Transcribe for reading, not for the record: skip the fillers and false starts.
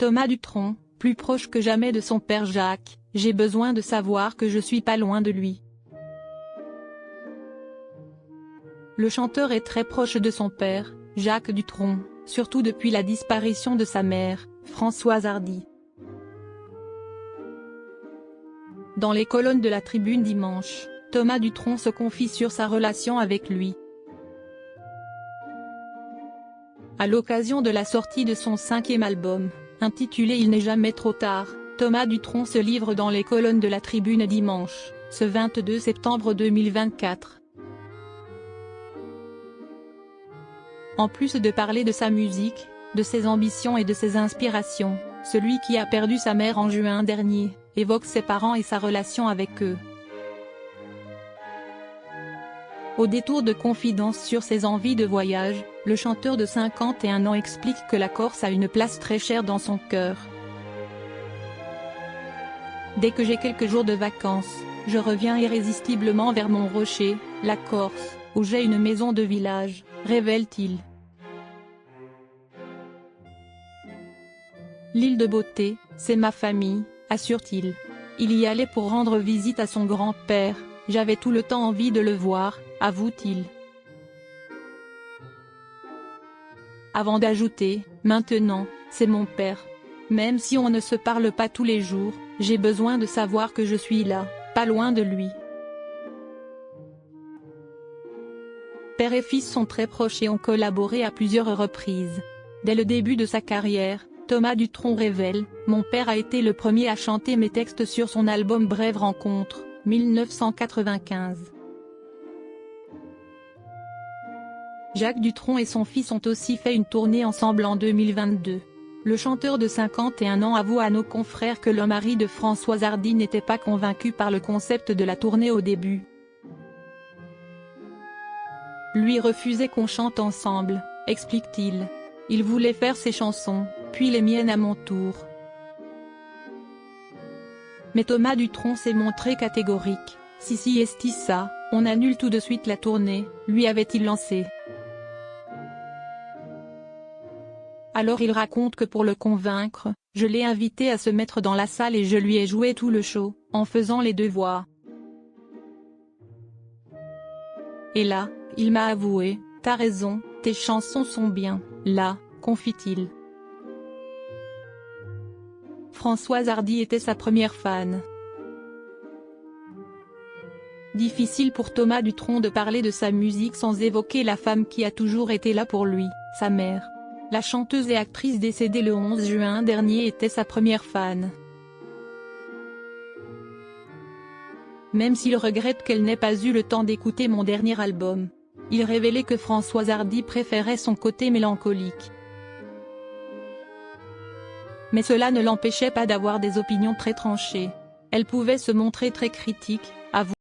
Thomas Dutronc, plus proche que jamais de son père Jacques, j'ai besoin de savoir que je suis pas loin de lui. Le chanteur est très proche de son père, Jacques Dutronc, surtout depuis la disparition de sa mère, Françoise Hardy. Dans les colonnes de la Tribune dimanche, Thomas Dutronc se confie sur sa relation avec lui. À l'occasion de la sortie de son 5e album, intitulé Il n'est jamais trop tard, Thomas Dutronc se livre dans les colonnes de la Tribune dimanche, ce 22 septembre 2024. En plus de parler de sa musique, de ses ambitions et de ses inspirations, celui qui a perdu sa mère en juin dernier, évoque ses parents et sa relation avec eux. Au détour de confidences sur ses envies de voyage, le chanteur de 51 ans explique que la Corse a une place très chère dans son cœur. Dès que j'ai quelques jours de vacances, je reviens irrésistiblement vers mon rocher, la Corse, où j'ai une maison de village, révèle-t-il. L'île de beauté, c'est ma famille, assure-t-il. Il y allait pour rendre visite à son grand-père, j'avais tout le temps envie de le voir, avoue-t-il. Avant d'ajouter, maintenant, c'est mon père. Même si on ne se parle pas tous les jours, j'ai besoin de savoir que je suis là, pas loin de lui. Père et fils sont très proches et ont collaboré à plusieurs reprises. Dès le début de sa carrière, Thomas Dutronc révèle « Mon père a été le premier à chanter mes textes sur son album Brève rencontre, 1995. » Jacques Dutronc et son fils ont aussi fait une tournée ensemble en 2022. Le chanteur de 51 ans avoue à nos confrères que le mari de Françoise Hardy n'était pas convaincu par le concept de la tournée au début. Lui refusait qu'on chante ensemble, explique-t-il. Il voulait faire ses chansons, puis les miennes à mon tour. Mais Thomas Dutronc s'est montré catégorique. Si esti ça, on annule tout de suite la tournée, lui avait-il lancé. Alors il raconte que pour le convaincre, je l'ai invité à se mettre dans la salle et je lui ai joué tout le show, en faisant les deux voix. Et là, il m'a avoué, t'as raison, tes chansons sont bien, là, confie-t-il. Françoise Hardy était sa première fan. Difficile pour Thomas Dutronc de parler de sa musique sans évoquer la femme qui a toujours été là pour lui, sa mère. La chanteuse et actrice décédée le 11 juin dernier était sa première fan. Même s'il regrette qu'elle n'ait pas eu le temps d'écouter mon dernier album, il révélait que Françoise Hardy préférait son côté mélancolique. Mais cela ne l'empêchait pas d'avoir des opinions très tranchées. Elle pouvait se montrer très critique, avoue.